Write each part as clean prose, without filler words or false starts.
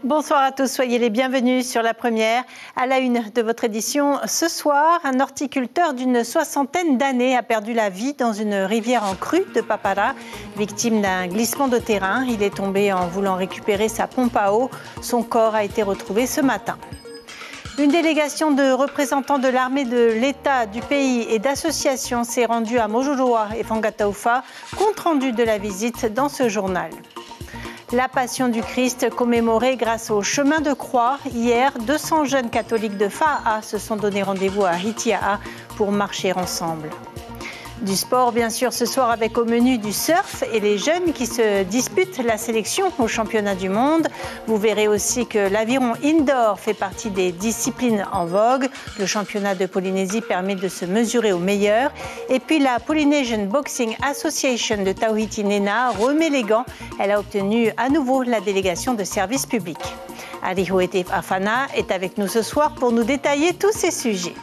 Bonsoir à tous, soyez les bienvenus sur La Première. À la une de votre édition, ce soir, un horticulteur d'une 60aine d'années a perdu la vie dans une rivière en crue de Papara. Victime d'un glissement de terrain, il est tombé en voulant récupérer sa pompe à eau. Son corps a été retrouvé ce matin. Une délégation de représentants de l'armée de l'État du pays et d'associations s'est rendue à Mojuloa et Fangataufa. Compte rendu de la visite dans ce journal. La Passion du Christ commémorée grâce au chemin de croix. Hier, 200 jeunes catholiques de Fa'a se sont donné rendez-vous à Hitia'a pour marcher ensemble. Du sport, bien sûr, ce soir avec au menu du surf et les jeunes qui se disputent la sélection au championnat du monde. Vous verrez aussi que l'aviron indoor fait partie des disciplines en vogue. Le championnat de Polynésie permet de se mesurer aux meilleurs. Et puis la Polynesian Boxing Association de Tauhiti Nena remet les gants. Elle a obtenu à nouveau la délégation de service public. Arihoete Afana est avec nous ce soir pour nous détailler tous ces sujets.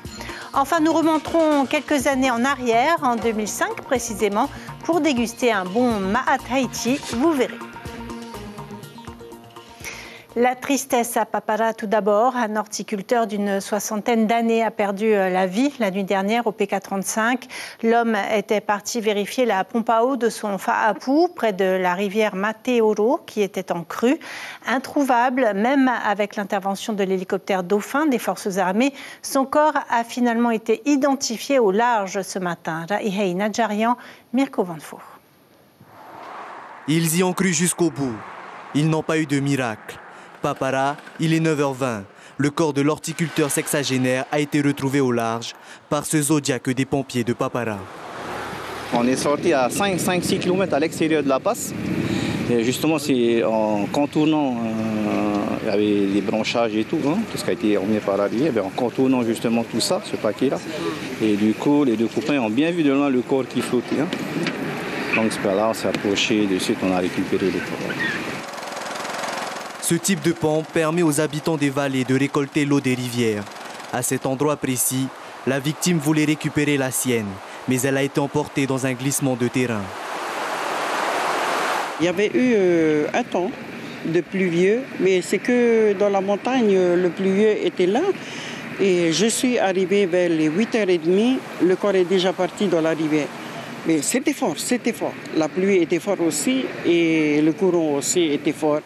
Enfin, nous remonterons quelques années en arrière, en 2005 précisément, pour déguster un bon Ma'at Haiti, vous verrez. La tristesse à Papara tout d'abord. Un horticulteur d'une 60aine d'années a perdu la vie la nuit dernière au PK35. L'homme était parti vérifier la pompe à eau de son fa'apu près de la rivière Mateoro qui était en crue. Introuvable, même avec l'intervention de l'hélicoptère Dauphin des forces armées, son corps a finalement été identifié au large ce matin. Raihei Nadjarian, Mirko Vanfo. Ils y ont cru jusqu'au bout. Ils n'ont pas eu de miracle. Papara, il est 9h20. Le corps de l'horticulteur sexagénaire a été retrouvé au large par ce zodiaque des pompiers de Papara. On est sorti à 5-6 km à l'extérieur de la passe. Et justement, c'est en contournant, il y avait des branchages et tout, tout ce qui a été emmené par la rivière, en contournant justement tout ça, ce paquet-là. Et du coup, les deux copains ont bien vu de loin le corps qui flottait. Donc, là, on s'est approché, de suite, on a récupéré le corps. Ce type de pompe permet aux habitants des vallées de récolter l'eau des rivières. À cet endroit précis, la victime voulait récupérer la sienne, mais elle a été emportée dans un glissement de terrain. Il y avait eu un temps de pluvieux, mais c'est que dans la montagne, le pluvieux était là. Et je suis arrivée vers les 8h30, le corps est déjà parti dans la rivière. Mais c'était fort, c'était fort. La pluie était forte aussi et le courant aussi était fort.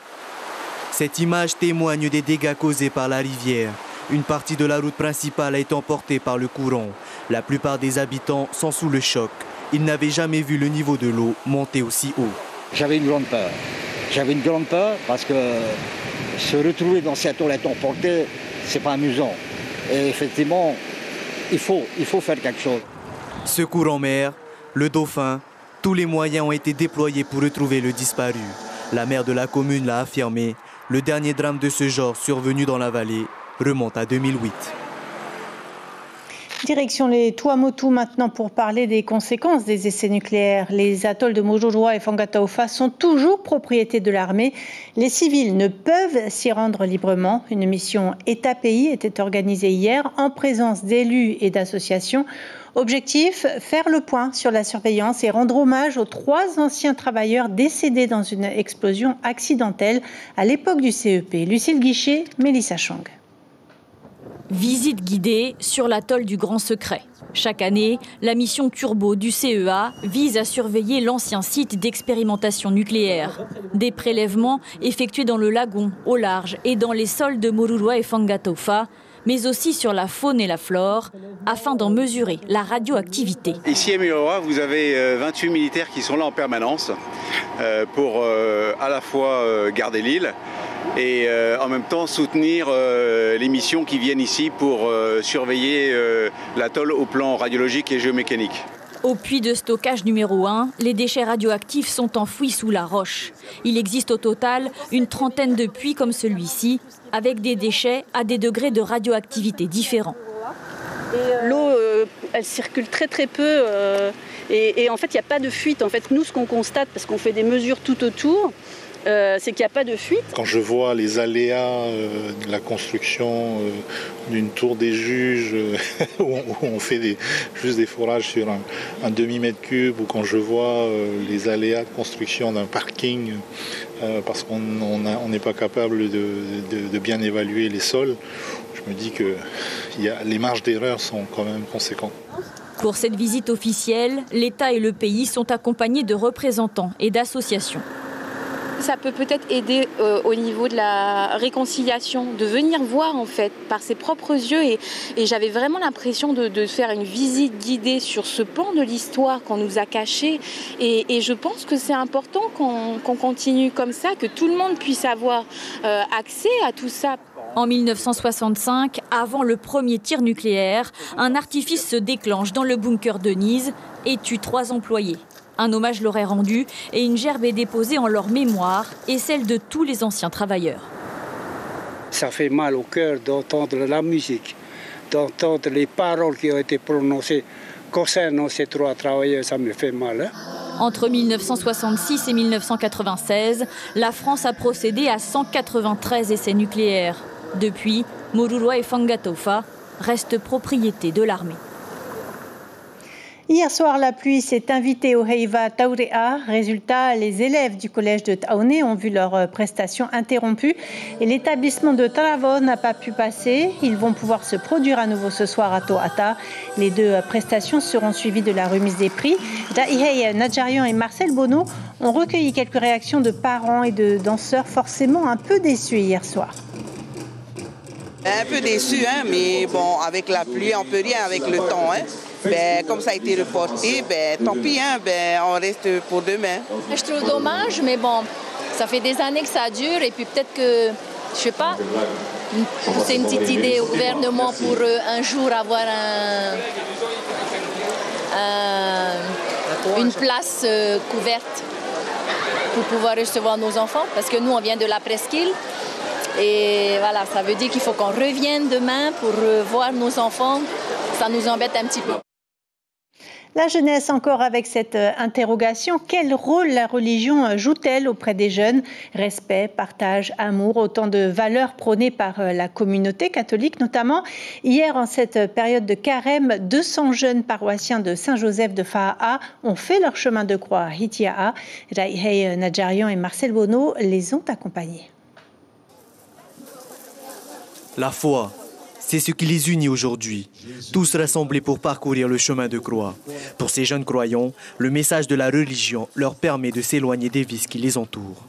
Cette image témoigne des dégâts causés par la rivière. Une partie de la route principale a été emportée par le courant. La plupart des habitants sont sous le choc. Ils n'avaient jamais vu le niveau de l'eau monter aussi haut. J'avais une grande peur. J'avais une grande peur parce que se retrouver dans cette eau emportée, c'est pas amusant. Et effectivement, il faut faire quelque chose. Secours en mer, le Dauphin, tous les moyens ont été déployés pour retrouver le disparu. La maire de la commune l'a affirmé. Le dernier drame de ce genre survenu dans la vallée remonte à 2008. Direction les Tuamotu maintenant pour parler des conséquences des essais nucléaires. Les atolls de Mojuloa et Fangataufa sont toujours propriété de l'armée. Les civils ne peuvent s'y rendre librement. Une mission État-pays était organisée hier en présence d'élus et d'associations. Objectif, faire le point sur la surveillance et rendre hommage aux 3 anciens travailleurs décédés dans une explosion accidentelle à l'époque du CEP. Lucille Guichet, Mélissa Chang. Visite guidée sur l'atoll du Grand Secret. Chaque année, la mission Turbo du CEA vise à surveiller l'ancien site d'expérimentation nucléaire. Des prélèvements effectués dans le lagon, au large et dans les sols de Mojuloa et Fangataufa, mais aussi sur la faune et la flore, afin d'en mesurer la radioactivité. Ici à Mojuloa, vous avez 28 militaires qui sont là en permanence pour à la fois garder l'île et en même temps soutenir les missions qui viennent ici pour surveiller l'atoll au plan radiologique et géomécanique. Au puits de stockage numéro 1, les déchets radioactifs sont enfouis sous la roche. Il existe au total une 30aine de puits comme celui-ci, avec des déchets à des degrés de radioactivité différents. L'eau, elle circule très peu et en fait, il n'y a pas de fuite. En fait, nous, ce qu'on constate, parce qu'on fait des mesures tout autour, c'est qu'il n'y a pas de fuite. Quand je vois les aléas de la construction d'une tour des juges où on fait juste des fourrages sur un demi-mètre cube, ou quand je vois les aléas de construction d'un parking parce qu'on n'est pas capable de bien évaluer les sols, je me dis que les marges d'erreur sont quand même conséquentes. Pour cette visite officielle, l'État et le pays sont accompagnés de représentants et d'associations. Ça peut peut-être aider au niveau de la réconciliation, de venir voir en fait par ses propres yeux. Et j'avais vraiment l'impression de faire une visite guidée sur ce pan de l'histoire qu'on nous a caché. Et je pense que c'est important qu'on continue comme ça, que tout le monde puisse avoir accès à tout ça. En 1965, avant le premier tir nucléaire, un artifice se déclenche dans le bunker de Nice et tue 3 employés. Un hommage leur est rendu et une gerbe est déposée en leur mémoire et celle de tous les anciens travailleurs. Ça fait mal au cœur d'entendre la musique, d'entendre les paroles qui ont été prononcées concernant ces 3 travailleurs, ça me fait mal. Entre 1966 et 1996, la France a procédé à 193 essais nucléaires. Depuis, Mururoa et Fangatofa restent propriété de l'armée. Hier soir, la pluie s'est invitée au Heiva Taurea. Résultat, les élèves du collège de Taoné ont vu leurs prestations interrompues et l'établissement de Taravon n'a pas pu passer. Ils vont pouvoir se produire à nouveau ce soir à Toata. Les 2 prestations seront suivies de la remise des prix. Daihei Nadjarian et Marcel Bonneau ont recueilli quelques réactions de parents et de danseurs forcément un peu déçus hier soir. Un peu déçu, hein, mais bon, avec la pluie, on ne peut rien avec le temps. Hein. Comme ça a été reporté, tant pis, hein, on reste pour demain. Je trouve dommage, mais bon, ça fait des années que ça dure et puis peut-être que, je sais pas, c'est une petite idée au gouvernement pour un jour avoir une place couverte pour pouvoir recevoir nos enfants, parce que nous, on vient de la presqu'île. Et voilà, ça veut dire qu'il faut qu'on revienne demain pour voir nos enfants. Ça nous embête un petit peu. La jeunesse encore avec cette interrogation. Quel rôle la religion joue-t-elle auprès des jeunes? Respect, partage, amour, autant de valeurs prônées par la communauté catholique notamment. Hier, en cette période de carême, 200 jeunes paroissiens de Saint-Joseph de Fa'a ont fait leur chemin de croix à Hitia'a. Daihei Nadjarian et Marcel Bonneau les ont accompagnés. La foi, c'est ce qui les unit aujourd'hui, tous rassemblés pour parcourir le chemin de croix. Pour ces jeunes croyants, le message de la religion leur permet de s'éloigner des vices qui les entourent.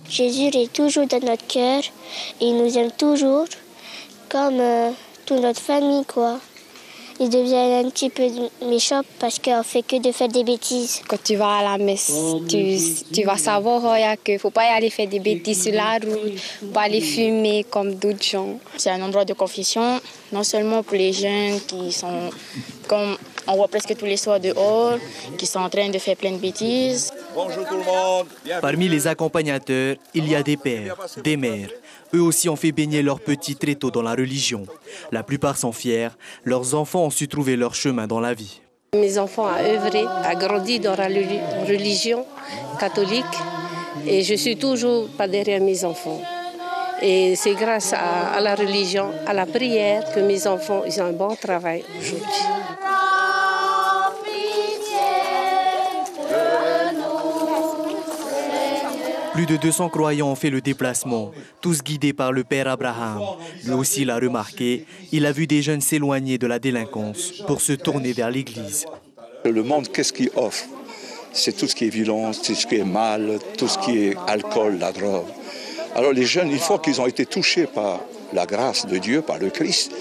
Jésus est toujours dans notre cœur, il nous aime toujours, comme toute notre famille, quoi. Il devient un petit peu méchant parce qu'on fait que de faire des bêtises. Quand tu vas à la messe, tu vas savoir qu'il ne faut pas y aller faire des bêtises sur la route, pas aller fumer comme d'autres gens. C'est un endroit de confession, non seulement pour les jeunes qui sont, comme on voit presque tous les soirs dehors, qui sont en train de faire plein de bêtises. Bonjour tout le monde. Parmi les accompagnateurs, il y a des pères, des mères. Eux aussi ont fait baigner leurs petits très tôt dans la religion. La plupart sont fiers, leurs enfants ont su trouver leur chemin dans la vie. Mes enfants ont œuvré, ont grandi dans la religion catholique et je suis toujours pas derrière mes enfants. Et c'est grâce à la religion, à la prière que mes enfants ils ont un bon travail aujourd'hui. Plus de 200 croyants ont fait le déplacement, tous guidés par le père Abraham. Lui aussi l'a remarqué, il a vu des jeunes s'éloigner de la délinquance pour se tourner vers l'église. Le monde, qu'est-ce qu'il offre? C'est tout ce qui est violence, tout ce qui est mal, tout ce qui est alcool, la drogue. Alors les jeunes, une fois qu'ils ont été touchés par la grâce de Dieu, par le Christ,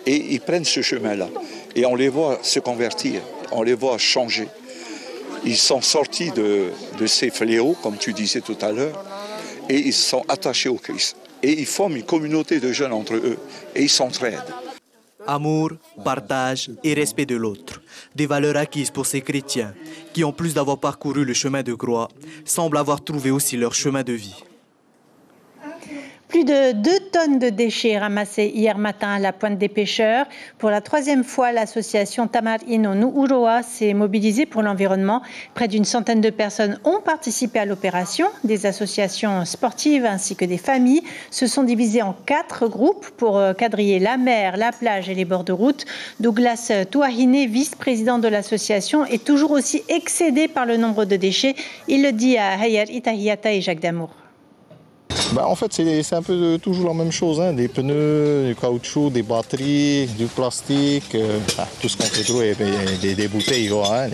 et ils prennent ce chemin-là. Et on les voit se convertir, on les voit changer. Ils sont sortis de ces fléaux, comme tu disais tout à l'heure, et ils sont attachés au Christ. Et ils forment une communauté de jeunes entre eux, et ils s'entraident. Amour, partage et respect de l'autre. Des valeurs acquises pour ces chrétiens, qui en plus d'avoir parcouru le chemin de croix, semblent avoir trouvé aussi leur chemin de vie. Plus de 2 tonnes de déchets ramassés hier matin à la pointe des pêcheurs. Pour la 3e fois, l'association Tamar Ino Nu'uroa s'est mobilisée pour l'environnement. Près d'une centaine de personnes ont participé à l'opération. Des associations sportives ainsi que des familles se sont divisées en 4 groupes pour quadriller la mer, la plage et les bords de route. Douglas Touahine, vice-président de l'association, est toujours aussi excédé par le nombre de déchets. Il le dit à Hayar Itahiyata et Jacques Damour. En fait, c'est un peu toujours la même chose, hein. Des pneus, du caoutchouc, des batteries, du plastique, tout ce qu'on peut trouver, des bouteilles, hein,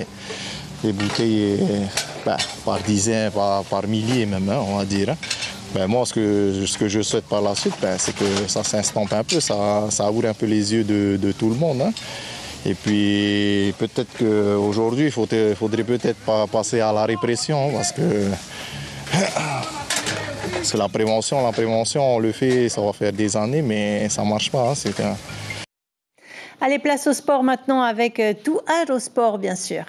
des bouteilles par dizaines, par milliers même, hein, on va dire. Hein. Moi, ce que je souhaite par la suite, c'est que ça s'estompe un peu, ça ouvre un peu les yeux de tout le monde. Hein. Et puis peut-être qu'aujourd'hui, il faudrait peut-être pas passer à la répression, parce que la prévention, on le fait, ça va faire des années, mais ça ne marche pas. Hein, Allez, place au sport maintenant avec tout Aérosport, bien sûr.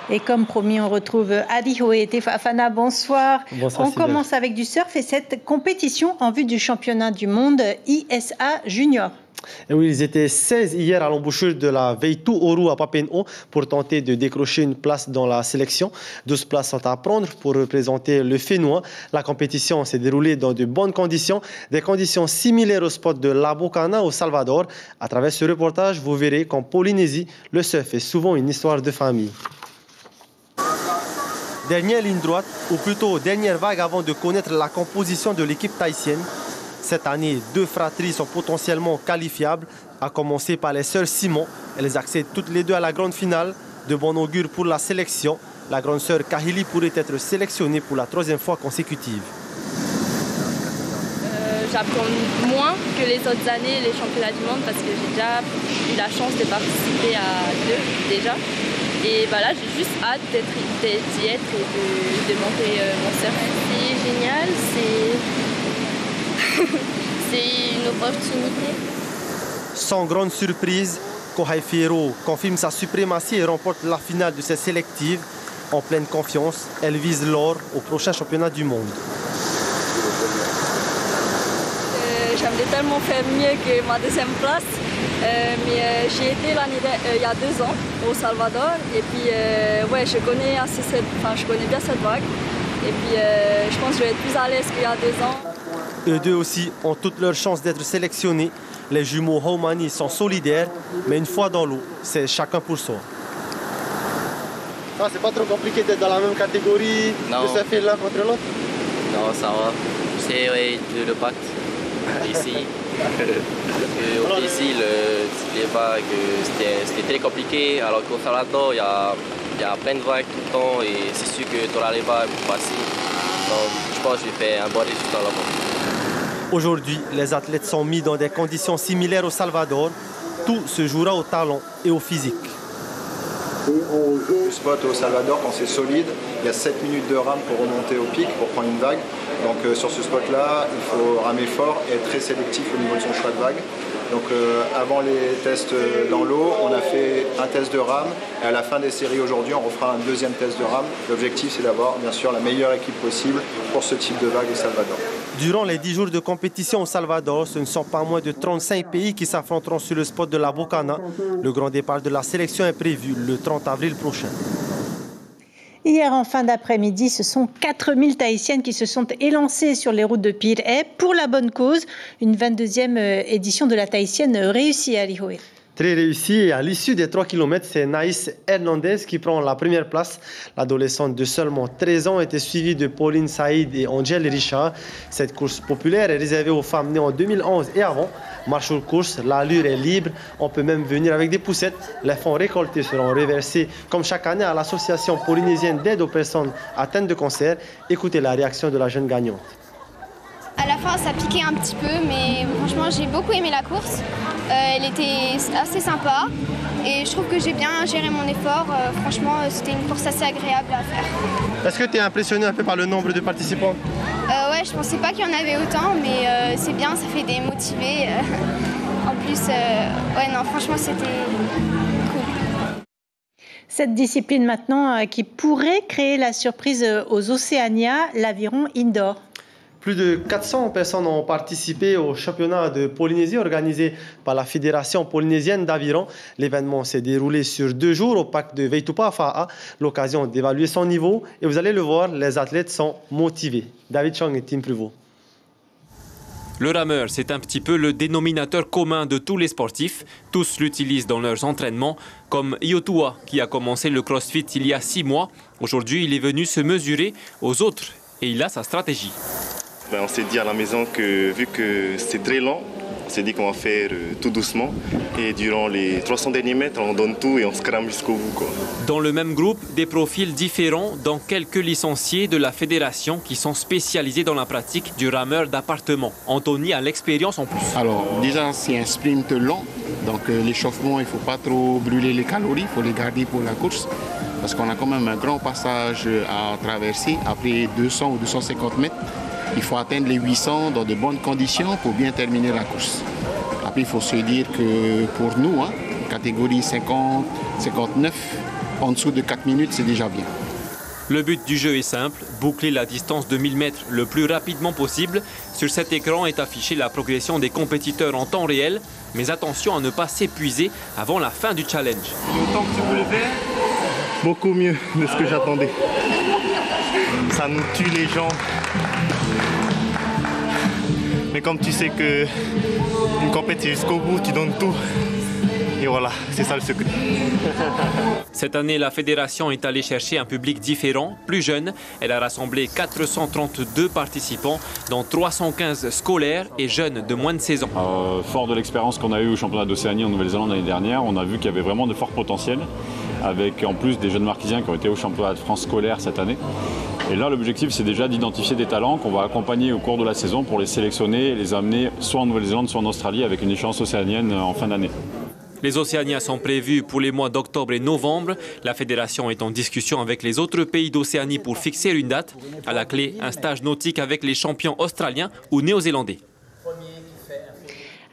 Et comme promis, on retrouve Adiho et Tefafana. Bonsoir. Bonsoir. On commence avec du surf et cette compétition en vue du championnat du monde ISA Junior. Et oui, ils étaient 16 hier à l'embouchure de la Veitu Oru à Papen'o pour tenter de décrocher une place dans la sélection. 12 places sont à prendre pour représenter le Fénois. La compétition s'est déroulée dans de bonnes conditions, des conditions similaires au spot de La Bocana au Salvador. À travers ce reportage, vous verrez qu'en Polynésie, le surf est souvent une histoire de famille. Dernière ligne droite, ou plutôt dernière vague avant de connaître la composition de l'équipe tahitienne. Cette année, 2 fratries sont potentiellement qualifiables, à commencer par les sœurs Simon. Elles accèdent toutes les 2 à la grande finale. De bon augure pour la sélection. La grande sœur Kahili pourrait être sélectionnée pour la 3e fois consécutive. J'apprends moins que les autres années, les championnats du monde, parce que j'ai déjà eu la chance de participer à 2 déjà. Et là, j'ai juste hâte d'y être et de monter mon surf. C'est génial, c'est une opportunité. Sans grande surprise, Kohai Fierro confirme sa suprématie et remporte la finale de cette sélective. En pleine confiance, elle vise l'or au prochain championnat du monde. J'aimerais tellement faire mieux que ma 2e place. Mais j'ai été il y a 2 ans au Salvador et puis je connais bien cette vague et puis je pense que je vais être plus à l'aise qu'il y a 2 ans. Eux 2 aussi ont toutes leurs chances d'être sélectionnés. Les jumeaux Haumani sont solidaires, mais une fois dans l'eau, c'est chacun pour soi. C'est pas trop compliqué d'être dans la même catégorie, de se faire l'un contre l'autre? Non, ça va. C'est le pacte ici. Au Brésil, les vagues, c'était très compliqué, alors qu'au Salvador, il y a plein de vagues tout le temps et c'est sûr que tu auras les vagues pour passer. Donc, je pense que je vais faire un bon résultat là-bas. Aujourd'hui, les athlètes sont mis dans des conditions similaires au Salvador. Tout se jouera au talent et au physique. Le spot au Salvador, quand c'est solide, il y a 7 minutes de rame pour remonter au pic, pour prendre une vague. Donc sur ce spot-là, il faut ramer fort et être très sélectif au niveau de son choix de vague. Donc avant les tests dans l'eau, on a fait un test de rame et à la fin des séries aujourd'hui, on refera un 2e test de rame. L'objectif, c'est d'avoir bien sûr la meilleure équipe possible pour ce type de vague au Salvador. Durant les 10 jours de compétition au Salvador, ce ne sont pas moins de 35 pays qui s'affronteront sur le spot de La Bocana. Le grand départ de la sélection est prévu le 30 avril prochain. Hier, en fin d'après-midi, ce sont 4000 Tahitiennes qui se sont élancées sur les routes de Pir'e pour la bonne cause. Une 22e édition de la Tahitienne réussie à Alihoe. Très réussi. Et à l'issue des 3 km, c'est Naïs Hernandez qui prend la première place. L'adolescente de seulement 13 ans était suivie de Pauline Saïd et Angèle Richard. Cette course populaire est réservée aux femmes nées en 2011 et avant. Marche aux courses, l'allure est libre. On peut même venir avec des poussettes. Les fonds récoltés seront reversés comme chaque année à l'association polynésienne d'aide aux personnes atteintes de cancer. Écoutez la réaction de la jeune gagnante. À la fin, ça piquait un petit peu, mais franchement, j'ai beaucoup aimé la course. Elle était assez sympa et je trouve que j'ai bien géré mon effort. Franchement, c'était une course assez agréable à faire. Est-ce que tu es impressionné un peu par le nombre de participants? Ouais, je pensais pas qu'il y en avait autant, mais c'est bien, ça fait des motivés. En plus, ouais, non, franchement, c'était cool. Cette discipline maintenant qui pourrait créer la surprise aux Océania, l'aviron indoor. Plus de 400 personnes ont participé au championnat de Polynésie organisé par la Fédération polynésienne d'aviron. L'événement s'est déroulé sur 2 jours au parc de Veitupa Fa'a, l'occasion d'évaluer son niveau. Et vous allez le voir, les athlètes sont motivés. David Chong et Tim Pruvot. Le rameur, c'est un petit peu le dénominateur commun de tous les sportifs. Tous l'utilisent dans leurs entraînements, comme Iotua, qui a commencé le crossfit il y a 6 mois. Aujourd'hui, il est venu se mesurer aux autres et il a sa stratégie. On s'est dit à la maison que vu que c'est très lent, on s'est dit qu'on va faire tout doucement. Et durant les 300 derniers mètres, on donne tout et on se crame jusqu'au bout, quoi. Dans le même groupe, des profils différents, dont quelques licenciés de la fédération qui sont spécialisés dans la pratique du rameur d'appartement. Anthony a l'expérience en plus. Alors déjà, c'est un sprint lent. Donc l'échauffement, il ne faut pas trop brûler les calories, il faut les garder pour la course. Parce qu'on a quand même un grand passage à traverser après 200 ou 250 mètres. Il faut atteindre les 800 dans de bonnes conditions pour bien terminer la course. Après, il faut se dire que pour nous, catégorie 50, 59, en dessous de 4 minutes, c'est déjà bien. Le but du jeu est simple, boucler la distance de 1000 mètres le plus rapidement possible. Sur cet écran est affichée la progression des compétiteurs en temps réel. Mais attention à ne pas s'épuiser avant la fin du challenge. Le temps que tu voulais faire, beaucoup mieux de ce que j'attendais. Ça nous tue les jambes. Mais comme tu sais qu'une compétition jusqu'au bout, tu donnes tout. Et voilà, c'est ça le secret. Cette année, la fédération est allée chercher un public différent, plus jeune. Elle a rassemblé 432 participants, dont 315 scolaires et jeunes de moins de 16 ans. Fort de l'expérience qu'on a eue au championnat d'Océanie en Nouvelle-Zélande l'année dernière, on a vu qu'il y avait vraiment de forts potentiels, avec en plus des jeunes marquisiens qui ont été au championnat de France scolaire cette année. Et là, l'objectif, c'est déjà d'identifier des talents qu'on va accompagner au cours de la saison pour les sélectionner et les amener soit en Nouvelle-Zélande, soit en Australie avec une échéance océanienne en fin d'année. Les Océanias sont prévus pour les mois d'octobre et novembre. La fédération est en discussion avec les autres pays d'Océanie pour fixer une date. À la clé, un stage nautique avec les champions australiens ou néo-zélandais.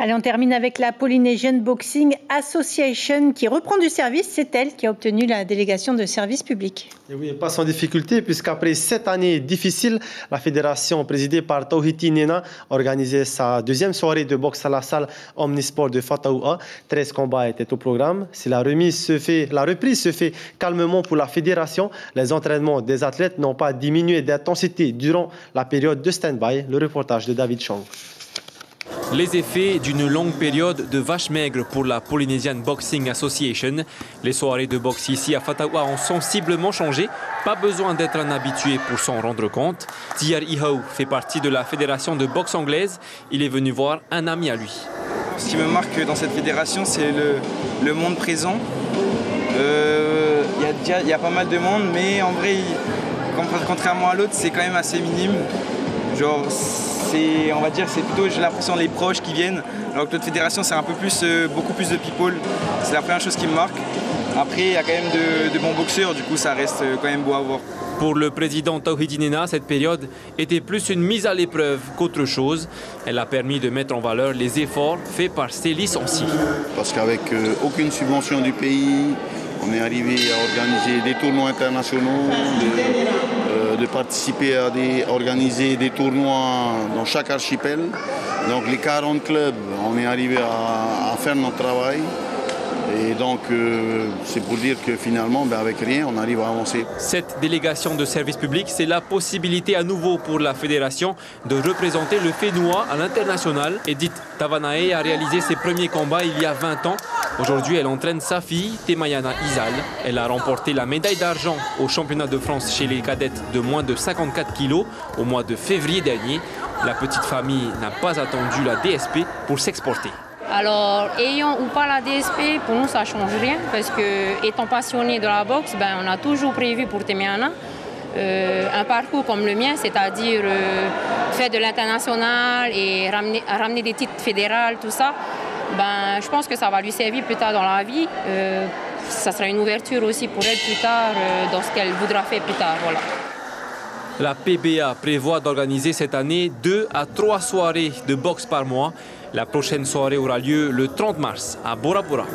Allez, on termine avec la Polynesian Boxing Association qui reprend du service. C'est elle qui a obtenu la délégation de service public. Et oui, pas sans difficulté, puisqu'après 7 années difficiles, la fédération présidée par Tauhiti Nena organisait sa 2e soirée de boxe à la salle Omnisport de Fataua. 13 combats étaient au programme. Si la reprise se fait calmement pour la fédération, les entraînements des athlètes n'ont pas diminué d'intensité durant la période de stand-by. Le reportage de David Chong. Les effets d'une longue période de vache maigre pour la Polynesian Boxing Association. Les soirées de boxe ici à Fataua ont sensiblement changé. Pas besoin d'être un habitué pour s'en rendre compte. Tiar Ihau fait partie de la fédération de boxe anglaise. Il est venu voir un ami à lui. Ce qui me marque dans cette fédération, c'est le monde présent. Il y a pas mal de monde, mais en vrai, contrairement à l'autre, c'est quand même assez minime. Genre, on va dire, c'est plutôt, j'ai l'impression, les proches qui viennent. Alors que l'autre fédération, c'est un peu plus, beaucoup plus de people. C'est la première chose qui me marque. Après, il y a quand même de bons boxeurs, du coup, ça reste quand même beau à voir. Pour le président Tauhiti Nena, cette période était plus une mise à l'épreuve qu'autre chose. Elle a permis de mettre en valeur les efforts faits par ses licenciés. Parce qu'avec aucune subvention du pays, on est arrivé à organiser des tournois internationaux, de participer à organiser des tournois dans chaque archipel. Donc les 40 clubs, on est arrivé à faire notre travail. Et donc, c'est pour dire que finalement, avec rien, on arrive à avancer. Cette délégation de service public, c'est la possibilité à nouveau pour la fédération de représenter le Fénois à l'international. Edith Tavanae a réalisé ses premiers combats il y a 20 ans. Aujourd'hui, elle entraîne sa fille, Temayana Izal. Elle a remporté la médaille d'argent au championnat de France chez les cadettes de moins de 54 kilos au mois de février dernier. La petite famille n'a pas attendu la DSP pour s'exporter. Alors, ayant ou pas la DSP, pour nous, ça ne change rien parce que, étant passionné de la boxe, on a toujours prévu pour Temayana un parcours comme le mien, c'est-à-dire faire de l'international et ramener des titres fédéraux, tout ça. Je pense que ça va lui servir plus tard dans la vie. Ça sera une ouverture aussi pour elle plus tard dans ce qu'elle voudra faire plus tard. Voilà. La PBA prévoit d'organiser cette année 2 à 3 soirées de boxe par mois. La prochaine soirée aura lieu le 30 mars à Bora Bora.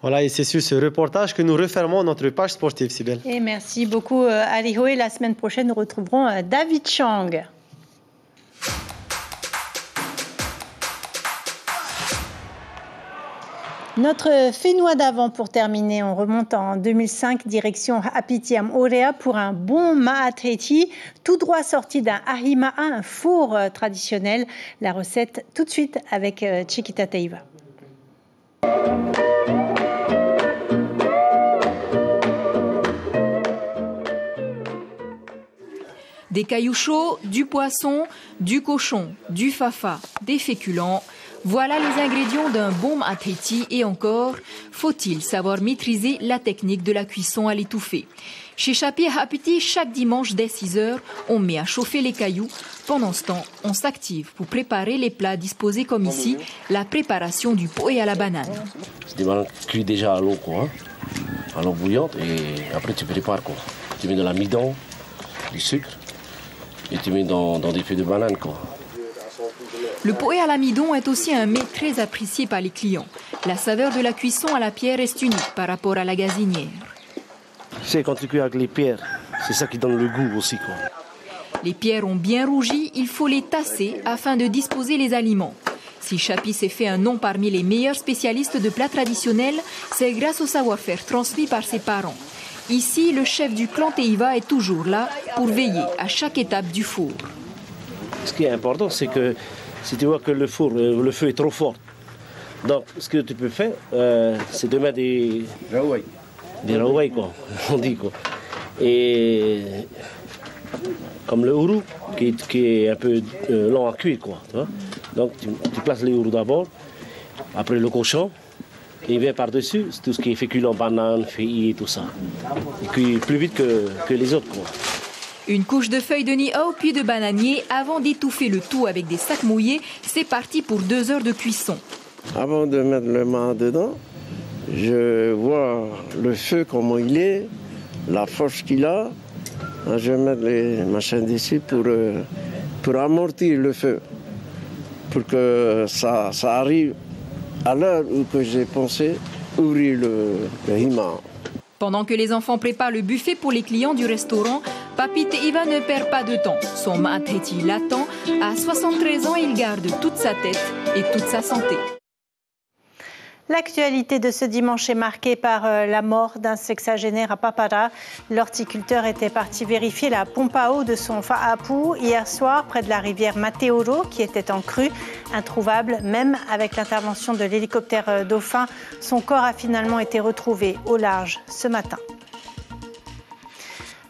Voilà, et c'est sur ce reportage que nous refermons notre page sportive, Sybelle. Et merci beaucoup, Ali Hoe. La semaine prochaine, nous retrouverons David Chang. Notre Fénois d'avant pour terminer, on remonte en 2005, direction Apitiam Orea pour un bon Ma'atreti, tout droit sorti d'un Ahima'a, un four traditionnel. La recette tout de suite avec Chiquita Teiva. Des cailloux chauds, du poisson, du cochon, du fafa, des féculents. Voilà les ingrédients d'un bon ma'atreti et encore, faut-il savoir maîtriser la technique de la cuisson à l'étouffée. Chez Chapi Hapiti, chaque dimanche dès 6h, on met à chauffer les cailloux. Pendant ce temps, on s'active pour préparer les plats disposés comme ici, la préparation du poé à la banane. C'est des bananes cuites déjà à l'eau, quoi, à l'eau bouillante, et après tu prépares, quoi. Tu mets de l'amidon, du sucre, et tu mets dans des feuilles de banane, quoi. Le poé à l'amidon est aussi un mets très apprécié par les clients. La saveur de la cuisson à la pierre est unique par rapport à la gazinière. Tu sais, quand tu cuis avec les pierres, c'est ça qui donne le goût aussi, quoi. Les pierres ont bien rougi, il faut les tasser afin de disposer les aliments. Si Chapi s'est fait un nom parmi les meilleurs spécialistes de plats traditionnels, c'est grâce au savoir-faire transmis par ses parents. Ici, le chef du clan Teiva est toujours là pour veiller à chaque étape du four. Ce qui est important, c'est que si tu vois que le feu est trop fort, donc ce que tu peux faire, c'est de mettre des rawai, quoi, on dit, quoi. Et comme le ourou, qui est un peu long à cuire, quoi. Tu vois. Donc tu places les ourous d'abord, après le cochon, et il vient par-dessus, tout ce qui est féculent, banane, feuilles, tout ça. Il cuit plus vite que les autres, quoi. Une couche de feuilles de niao puis de bananier avant d'étouffer le tout avec des sacs mouillés. C'est parti pour 2 heures de cuisson. Avant de mettre le main dedans, je vois le feu comment il est, la force qu'il a. Je vais mettre les machins dessus pour amortir le feu, pour que ça arrive à l'heure où que j'ai pensé ouvrir le hima. Pendant que les enfants préparent le buffet pour les clients du restaurant, Papi Teiva ne perd pas de temps. Son ma'atreti l'attend. À 73 ans, il garde toute sa tête et toute sa santé. L'actualité de ce dimanche est marquée par la mort d'un sexagénaire à Papara. L'horticulteur était parti vérifier la pompe à eau de son fa'apu hier soir près de la rivière Mateoro qui était en crue. Introuvable, même avec l'intervention de l'hélicoptère Dauphin, son corps a finalement été retrouvé au large ce matin.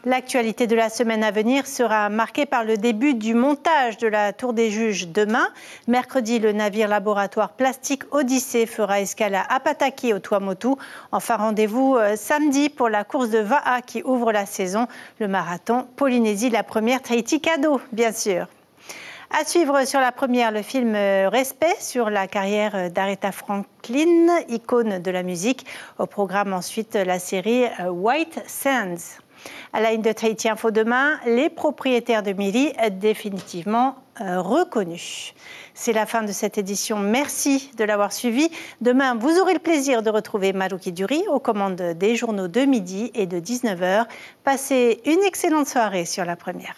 L'actualité de la semaine à venir sera marquée par le début du montage de la Tour des Juges demain. Mercredi, le navire laboratoire Plastique Odyssée fera escale à Apataki au Tuamotu. Enfin, rendez-vous samedi pour la course de Va'a qui ouvre la saison. Le marathon Polynésie, la première Tahiti cadeau, bien sûr. À suivre sur la première, le film Respect sur la carrière d'Aretha Franklin, icône de la musique. Au programme ensuite la série White Sands. À la une de Tahiti Info demain, les propriétaires de mairies définitivement reconnus. C'est la fin de cette édition. Merci de l'avoir suivi. Demain, vous aurez le plaisir de retrouver Maruki Duri aux commandes des journaux de midi et de 19h. Passez une excellente soirée sur la première.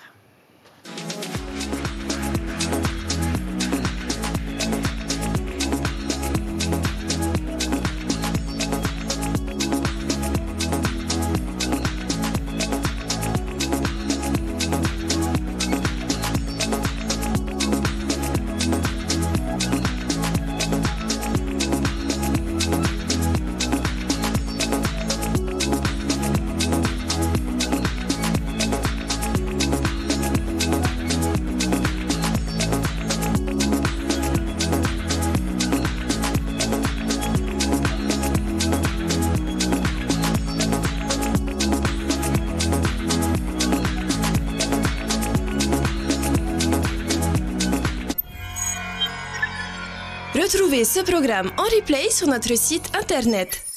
Retrouvez ce programme en replay sur notre site internet